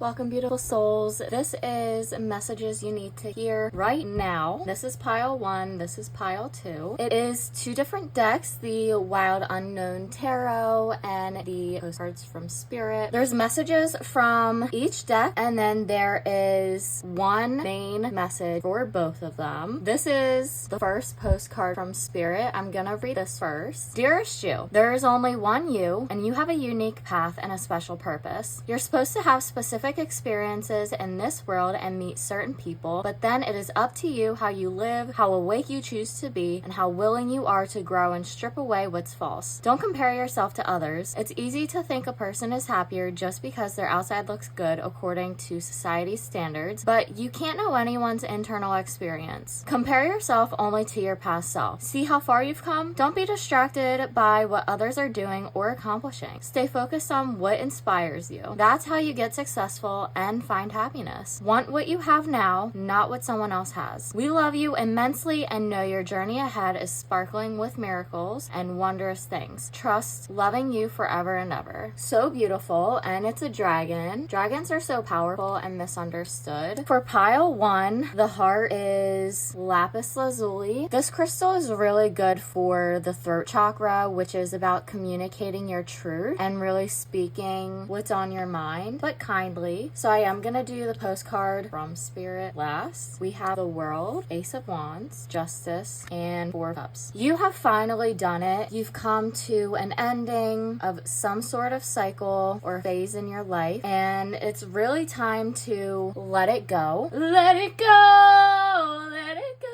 Welcome, beautiful souls. This is messages you need to hear right now. This is pile 1, this is pile 2. It is 2 different decks, the Wild Unknown Tarot and the Postcards from Spirit. There's messages from each deck, and then there is one main message for both of them. This is the first postcard from Spirit. I'm gonna read this first. Dearest you, there is only one you, and you have a unique path and a special purpose. You're supposed to have specific experiences in this world and meet certain people, but then it is up to you how you live, how awake you choose to be, and how willing you are to grow and strip away what's false. Don't compare yourself to others. It's easy to think a person is happier just because their outside looks good according to society's standards, but you can't know anyone's internal experience. Compare yourself only to your past self. See how far you've come? Don't be distracted by what others are doing or accomplishing. Stay focused on what inspires you. That's how you get successful and find happiness. Want what you have now, not what someone else has. We love you immensely and know your journey ahead is sparkling with miracles and wondrous things. Trust, loving you forever and ever. So beautiful, and it's a dragon. Dragons are so powerful and misunderstood. For pile 1, the heart is lapis lazuli. This crystal is really good for the throat chakra, which is about communicating your truth and really speaking what's on your mind, but kindly. So I am going to do the postcard from Spirit last. We have the World, Ace of Wands, Justice, and 4 Cups. You have finally done it. You've come to an ending of some sort of cycle or phase in your life, and it's really time to let it go. Let it go! Let it go!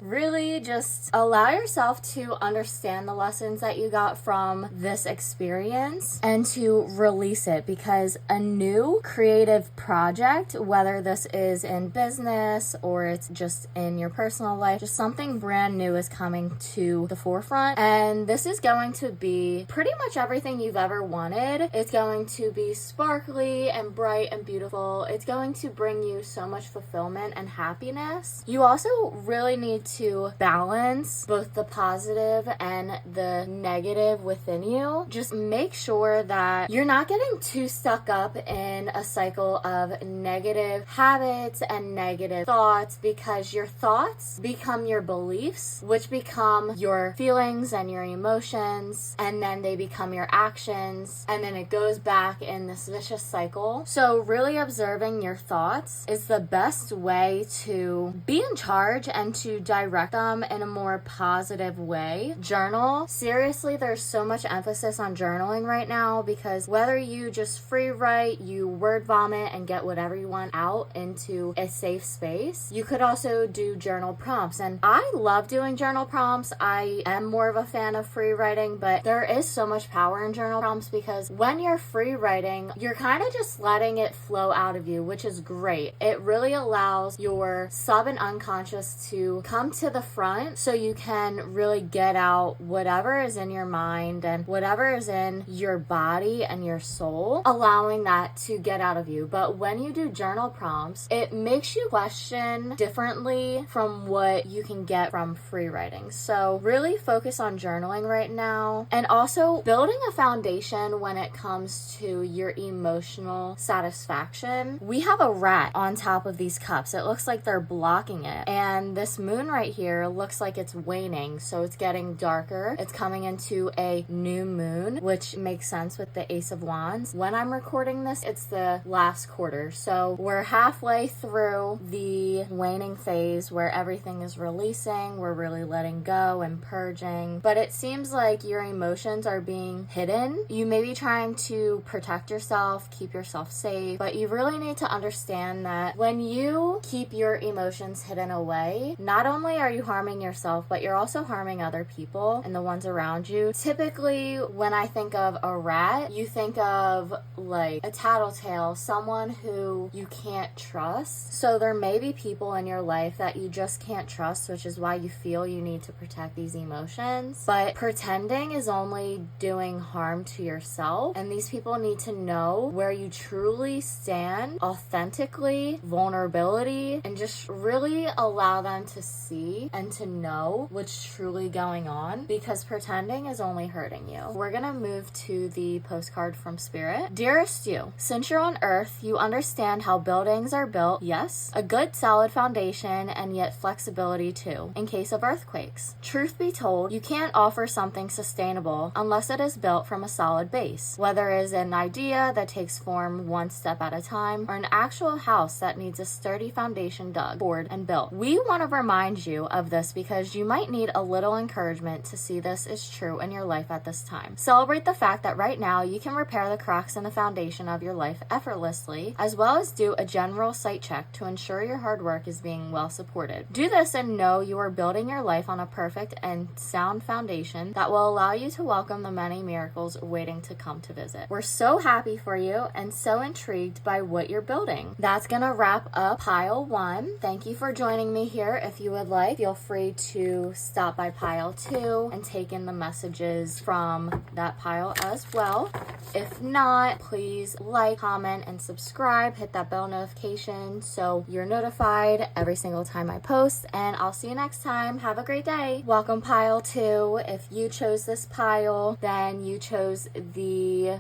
Really just allow yourself to understand the lessons that you got from this experience and to release it, because a new creative project, whether this is in business or it's just in your personal life, just something brand new is coming to the forefront, and this is going to be pretty much everything you've ever wanted. It's going to be sparkly and bright and beautiful. It's going to bring you so much fulfillment and happiness. You also really need to balance both the positive and the negative within you. Just make sure that you're not getting too stuck up in a cycle of negative habits and negative thoughts, because your thoughts become your beliefs, which become your feelings and your emotions, and then they become your actions, and then it goes back in this vicious cycle. So really observing your thoughts is the best way to be in charge and to direct them in a more positive way. Journal. Seriously, there's so much emphasis on journaling right now, because whether you just free write, you word vomit and get whatever you want out into a safe space, you could also do journal prompts. And I love doing journal prompts. I am more of a fan of free writing, but there is so much power in journal prompts, because when you're free writing, you're kind of just letting it flow out of you, which is great. It really allows your sub and unconscious to come to the front so you can really get out whatever is in your mind and whatever is in your body and your soul, allowing that to get out of you. But when you do journal prompts, it makes you question differently from what you can get from free writing. So really focus on journaling right now, and also building a foundation when it comes to your emotional satisfaction. We have a rat on top of these cups. It looks like they're blocking it, and this moon right here looks like it's waning, so it's getting darker. It's coming into a new moon, which makes sense with the Ace of Wands. When I'm recording this, it's the last quarter, so we're halfway through the waning phase where everything is releasing. We're really letting go and purging, but it seems like your emotions are being hidden. You may be trying to protect yourself, keep yourself safe, but you really need to understand that when you keep your emotions hidden away, not only are you harming yourself, but you're also harming other people and the ones around you. Typically, when I think of a rat, you think of like a tattletale, someone who you can't trust. So there may be people in your life that you just can't trust, which is why you feel you need to protect these emotions. But pretending is only doing harm to yourself, and these people need to know where you truly stand, authentically, vulnerability, and just really allow them to see see and to know what's truly going on, because pretending is only hurting you. We're gonna move to the postcard from Spirit. Dearest you, since you're on Earth, you understand how buildings are built. Yes, a good solid foundation and yet flexibility too, in case of earthquakes. Truth be told, you can't offer something sustainable unless it is built from a solid base, whether it is an idea that takes form one step at a time or an actual house that needs a sturdy foundation dug, poured, and built. We want to remind you of this because you might need a little encouragement to see this is true in your life at this time. Celebrate the fact that right now you can repair the cracks in the foundation of your life effortlessly, as well as do a general site check to ensure your hard work is being well supported. Do this and know you are building your life on a perfect and sound foundation that will allow you to welcome the many miracles waiting to come to visit. We're so happy for you and so intrigued by what you're building. That's gonna wrap up pile 1. Thank you for joining me here. If you would like, feel free to stop by pile 2 and take in the messages from that pile as well. If not, please like, comment, and subscribe. Hit that bell notification so you're notified every single time I post, and I'll see you next time. Have a great day. Welcome pile 2. If you chose this pile, then you chose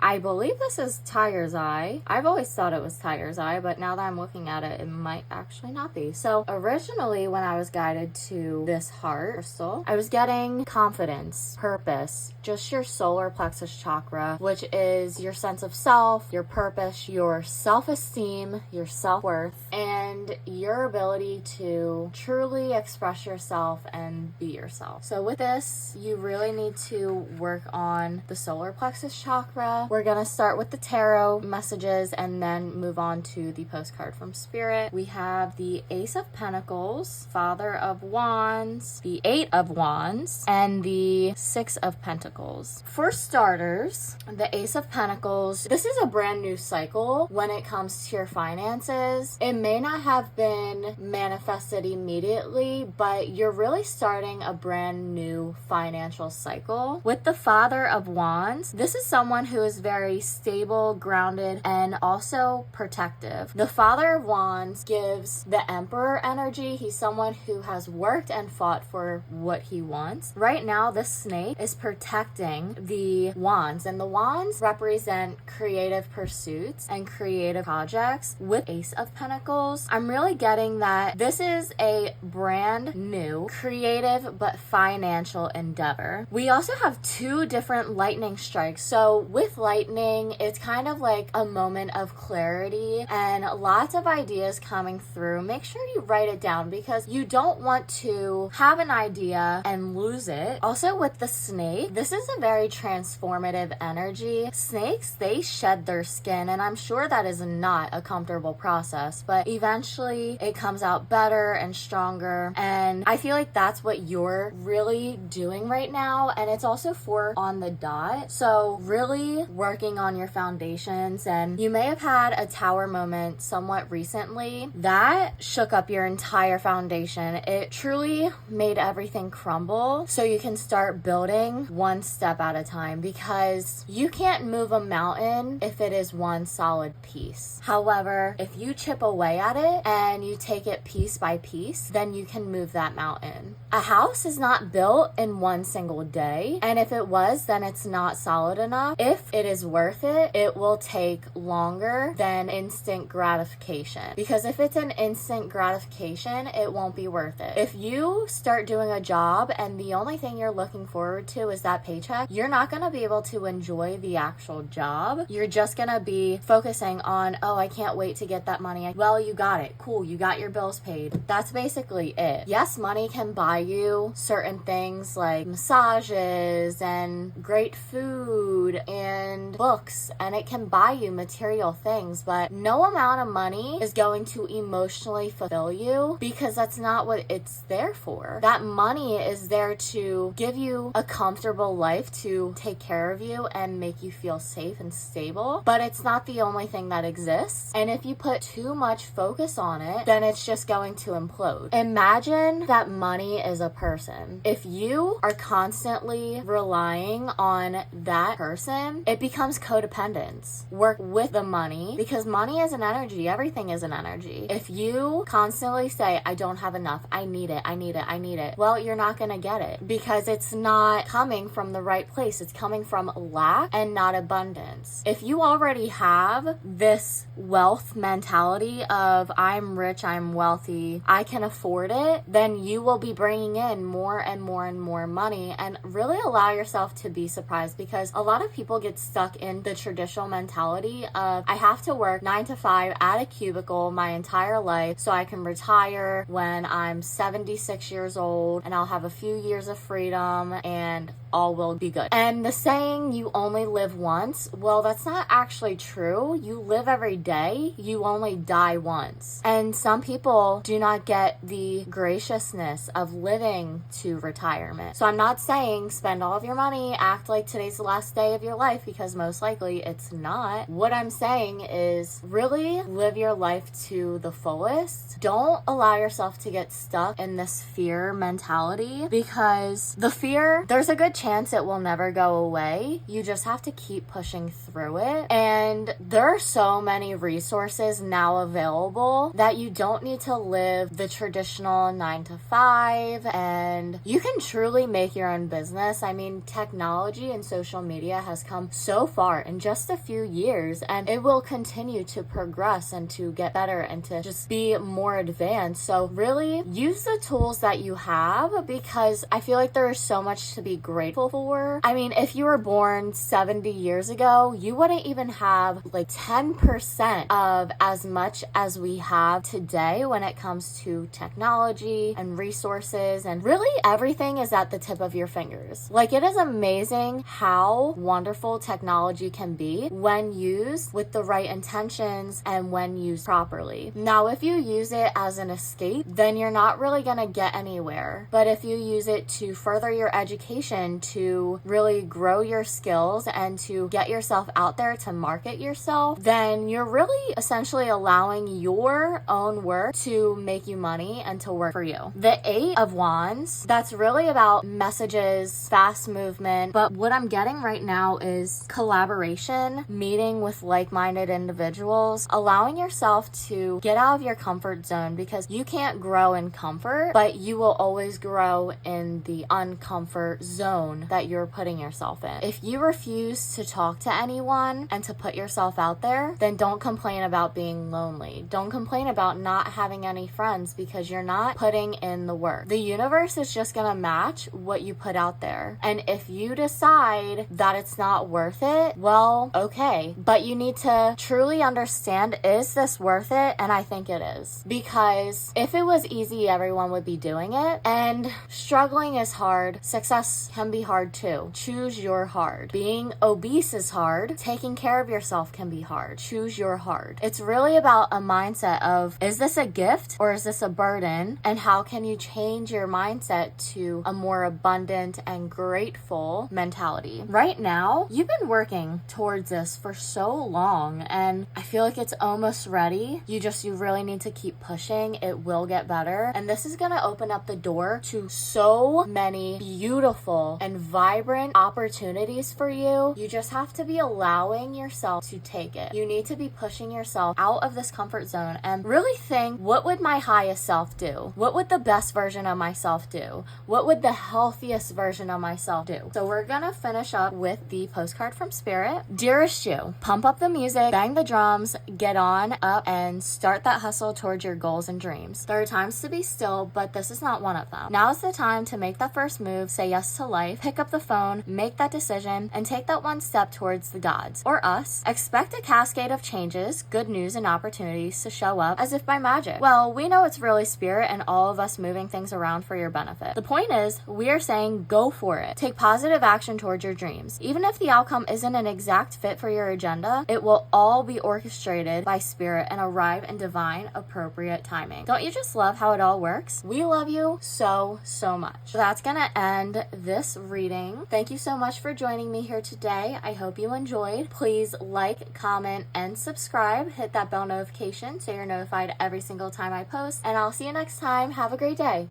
I believe this is Tiger's Eye. I've always thought it was Tiger's Eye, but now that I'm looking at it, it might actually not be. So originally when I was guided to this heart crystal, I was getting confidence, purpose, just your solar plexus chakra, which is your sense of self, your purpose, your self-esteem, your self-worth, and your ability to truly express yourself and be yourself. So with this, you really need to work on the solar plexus chakra. We're gonna start with the tarot messages and then move on to the postcard from Spirit. We have the Ace of Pentacles, Father of Wands, the Eight of Wands, and the Six of Pentacles. For starters, the Ace of Pentacles, this is a brand new cycle when it comes to your finances. It may not have been manifested immediately, but you're really starting a brand new financial cycle. With the Father of Wands, this is someone who is very stable, grounded, and also protective. The Father of Wands gives the Emperor energy. He's someone who has worked and fought for what he wants. Right now, this snake is protecting the wands, and the wands represent creative pursuits and creative projects. With Ace of Pentacles, I'm really getting that this is a brand new creative but financial endeavor. We also have 2 different lightning strikes. So with lightning, it's kind of like a moment of clarity and lots of ideas coming through. Make sure you write it down because you don't want to have an idea and lose it. Also with the snake, this is a very transformative energy. Snakes, they shed their skin, and I'm sure that is not a comfortable process, but eventually it comes out better and stronger, and I feel like that's what you're really doing right now. And it's also 4 on the dot, so really working on your foundations. And you may have had a tower moment somewhat recently that shook up your entire foundation. It truly made everything crumble so you can start building one step at a time, because you can't move a mountain if it is one solid piece. However, if you chip away at it and you take it piece by piece, then you can move that mountain. A house is not built in one single day, and if it was, then it's not solid enough. If it is worth it, it will take longer than instant gratification, because if it's an instant gratification, it won't be worth it. If you start doing a job and the only thing you're looking forward to is that paycheck, you're not going to be able to enjoy the actual job. You're just going to be focusing on, oh, I can't wait to get that money. Well, you got it. Cool. You got your bills paid. That's basically it. Yes, money can buy you certain things like massages and great food and books, and it can buy you material things, but no amount of money is going to emotionally fulfill you, because that's not what it's there for. That money is there to give you a comfortable life, to take care of you and make you feel safe and stable, but it's not the only thing that exists. And if you put too much focus on it, then it's just going to implode. Imagine that money is a person. If you are constantly relying on that person, it becomes codependence. Work with the money, because money is an energy. Everything is an energy. If you constantly say, I don't have enough, I need it, I need it, I need it. Well, you're not gonna get it because it's not coming from the right place. It's coming from lack and not abundance. If you already have this wealth mentality of I'm rich, I'm wealthy, I can afford it, then you will be bringing in more and more and more money, and really allow yourself to be surprised, because a lot of people get stuck in the traditional mentality of I have to work 9 to 5 at a cubicle my entire life so I can retire when I'm 76 years old and I'll have a few years of freedom and all will be good. And the saying you only live once, well, that's not actually true. You live every day, you only die once. And some people do not get the graciousness of living to retirement. So I'm not saying spend all of your money, act like today's the last day of your life, because most likely it's not. What I'm saying is really live your life to the fullest. Don't allow yourself to get stuck in this fear mentality, because the fear, there's a good chance it will never go away. You just have to keep pushing through it. And there are so many resources now available that you don't need to live the traditional 9 to 5, and you can truly make your own business. I mean, technology and social media has come so far in just a few years, and it will continue to progress and to get better and to just be more advanced. So really use the tools that you have, because I feel like there is so much to be grateful for. I mean, if you were born 70 years ago, you wouldn't even have like 10% of as much as we have today when it comes to technology and resources, and really everything is at the tip of your fingers. Like, it is amazing how wonderful technology can be when used with the right intentions and when used properly. Now, if you use it as an escape, then you're not really gonna get anywhere. But if you use it to further your education, to really grow your skills and to get yourself out there to market yourself, then you're really essentially allowing your own work to make you money and to work for you. The 8 of Wands, that's really about messages, fast movement, but what I'm getting right now is collaboration, meeting with like-minded individuals, allowing yourself to get out of your comfort zone, because you can't grow in comfort, but you will always grow in the uncomfort zone that you're putting yourself in. If you refuse to talk to anyone and to put yourself out there, then don't complain about being lonely. Don't complain about not having any friends, because you're not putting in the work. The universe is just gonna match what you put out there. And if you decide that it's not worth it, well, okay. But you need to truly understand, is this worth it? And I think it is. Because if it was easy, everyone would be doing it. And struggling is hard. Success can be hard too. Choose your hard. Being obese is hard. Taking care of yourself can be hard. Choose your hard. It's really about a mindset of, is this a gift or is this a burden? And how can you change your mindset to a more abundant and grateful mentality? Right now, you've been working towards this for so long, and I feel like it's almost ready. You really need to keep pushing. It will get better. And this is going to open up the door to so many beautiful and vibrant opportunities for you. You just have to be allowing yourself to take it. You need to be pushing yourself out of this comfort zone and really think, what would my highest self do? What would the best version of myself do? What would the healthiest version of myself do? So we're gonna finish up with the postcard from Spirit. Dearest you, pump up the music, bang the drums, get on up, and start that hustle towards your goals and dreams. There are times to be still, but this is not one of them. Now is the time to make that first move, say yes to life, pick up the phone, make that decision, and take that one step towards the gods, or us. Expect a cascade of changes, good news, and opportunities to show up as if by magic. Well, we know it's really Spirit and all of us moving things around for your benefit. The point is, we are saying go for it. Take positive action towards your dreams. Even if the outcome isn't an exact fit for your agenda, it will all be orchestrated by Spirit and arrive in divine, appropriate timing. Don't you just love how it all works? We love you so much. That's gonna end this reading. Thank you so much for joining me here today. I hope you enjoyed. Please like, comment, and subscribe. Hit that bell notification so you're notified every single time I post. And I'll see you next time. Have a great day.